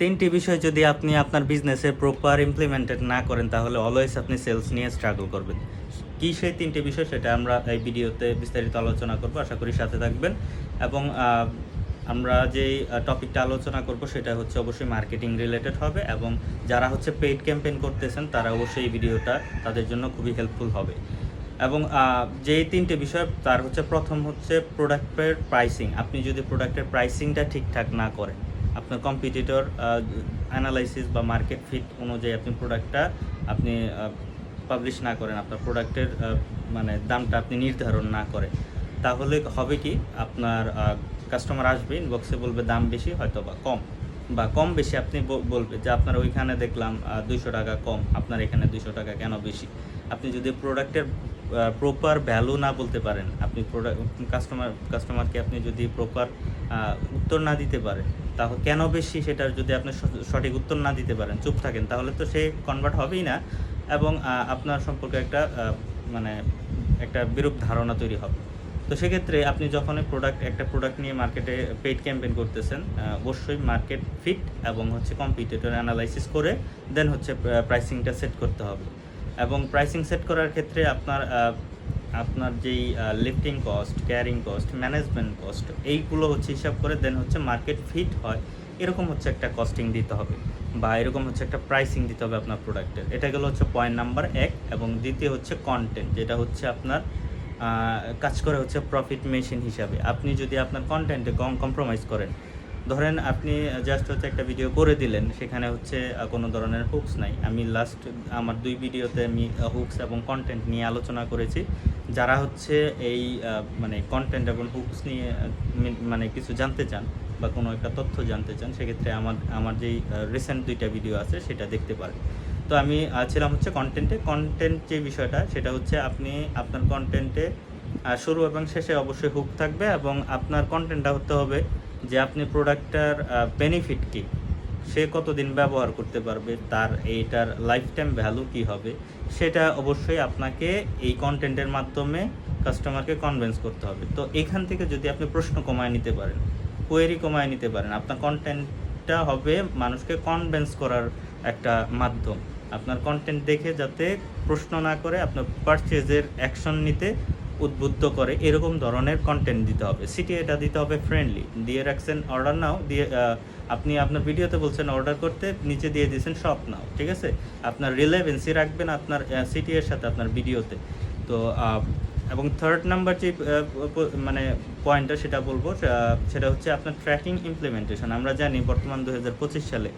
3টি বিষয় যদি আপনি আপনার বিজনেসে প্রপার ইমপ্লিমেন্টেড না করেন তাহলে অলওয়েজ আপনি সেলস নিয়ে স্ট্রাগল করবেন। কি সেই 3টি বিষয় সেটা আমরা এই ভিডিওতে বিস্তারিত আলোচনা করব। আশা করি সাথে থাকবেন এবং আমরা যেই টপিকটা আলোচনা করব সেটা হচ্ছে অবশ্যই মার্কেটিং রিলেটেড হবে এবং যারা হচ্ছে পেইড ক্যাম্পেইন করতেছেন তারা অবশ্যই এই ভিডিওটা তাদের জন্য খুবই হেল্পফুল হবে। এবং যেই 3টে বিষয় তার হচ্ছে প্রথম হচ্ছে প্রোডাক্টের প্রাইসিং। আপনি যদি প্রোডাক্টের প্রাইসিংটা ঠিকঠাক না করেন, আপনার কম্পিটিটর অ্যানালাইসিস বা মার্কেট ফিট অনুযায়ী আপনি প্রোডাক্টটা আপনি পাবলিশ না করেন, আপনার প্রোডাক্টের মানে দামটা আপনি নির্ধারণ না করেন, তাহলে হবে কি আপনার কাস্টমার আসবে ইনবক্সে বলবে দাম বেশি হয়তো বা কম বেশি আপনি বলবে যে আপনার ওইখানে দেখলাম 200 টাকা কম, আপনার এখানে 200 টাকা কেন বেশি। আপনি যদি প্রোডাক্টের প্রপার ভ্যালু না বলতে পারেন, আপনি কাস্টমারকে আপনি যদি প্রপার উত্তর না দিতে পারেন, তাহলে কেন বেশি সেটার যদি আপনি সঠিক উত্তর না দিতে পারেন, চুপ থাকেন, তাহলে তো সে কনভার্ট হবেই না এবং আপনার সম্পর্কে মানে একটা বিরূপ ধারণা তৈরি হবে। তো সেক্ষেত্রে আপনি যখনই একটা প্রোডাক্ট নিয়ে মার্কেটে পেইড ক্যাম্পেইন করতেছেন, অবশ্যই মার্কেট ফিট এবং হচ্ছে কম্পিটিটর অ্যানালাইসিস করে দেন হচ্ছে প্রাইসিংটা সেট করতে হবে। এবং প্রাইসিং সেট করার ক্ষেত্রে আপনার যেই lifting cost, carrying cost, management cost, এইগুলো হচ্ছে হিসাব করে দেন হচ্ছে মার্কেট ফিট হয় এরকম হচ্ছে একটা কস্টিং দিতে হবে বা এরকম হচ্ছে একটা প্রাইসিং দিতে হবে আপনার প্রোডাক্টের। এটা গেলো হচ্ছে পয়েন্ট নাম্বার 1। এবং দ্বিতীয় হচ্ছে কন্টেন্ট, যেটা হচ্ছে আপনার কাজ করে হচ্ছে প্রফিট মেশিন হিসাবে। আপনি যদি আপনার কন্টেন্টে কম্প্রোমাইজ করেন, ধরেন আপনি জাস্ট হচ্ছে একটা ভিডিও করে দিলেন, সেখানে হচ্ছে কোনো ধরনের হুকস নাই। আমি আমার 2 ভিডিওতে আমি হুকস এবং কন্টেন্ট নিয়ে আলোচনা করেছি। যারা হচ্ছে এই মানে কন্টেন্ট এবং হুকস নিয়ে মানে কিছু জানতে চান বা কোনো একটা তথ্য জানতে চান, সেক্ষেত্রে আমার যেই রিসেন্ট 2টা ভিডিও আছে সেটা দেখতে পারেন। তো আমি ছিলাম হচ্ছে কন্টেন্ট যে বিষয়টা সেটা হচ্ছে আপনি আপনার কন্টেন্টে শুরু এবং শেষে অবশ্যই হুক থাকবে এবং আপনার কন্টেন্টটা হতে হবে যে আপনি প্রোডাক্টটার বেনিফিট কী, সে কতদিন ব্যবহার করতে পারবে, তার এইটার লাইফ টাইম ভ্যালু কী হবে, সেটা অবশ্যই আপনাকে এই কন্টেন্টের মাধ্যমে কাস্টমারকে কনভিন্স করতে হবে। তো এখান থেকে যদি আপনি প্রশ্ন কমায় নিতে পারেন, কোয়েরি কমায় নিতে পারেন, আপনার কন্টেন্টটা হবে মানুষকে কনভিন্স করার একটা মাধ্যম। আপনার কন্টেন্ট দেখে যাতে প্রশ্ন না করে আপনার পারচেজের অ্যাকশন নিতে উদ্বুদ্ধ করে এরকম ধরনের কন্টেন্ট দিতে হবে। সিটিএটা দিতে হবে ফ্রেন্ডলি, দিয়ে রাখছেন অর্ডার নাও, দিয়ে আপনি আপনার ভিডিওতে বলছেন অর্ডার করতে, নিচে দিয়ে দিয়েছেন শপ নাও, ঠিক আছে। আপনার রিলেভেন্সি রাখবেন আপনার সিটিএর সাথে আপনার ভিডিওতে। তো এবং থার্ড নাম্বার যে মানে পয়েন্টটা সেটা বলবো, সেটা হচ্ছে আপনার ট্র্যাকিং ইমপ্লিমেন্টেশন। আমরা জানি বর্তমান 2025 সালে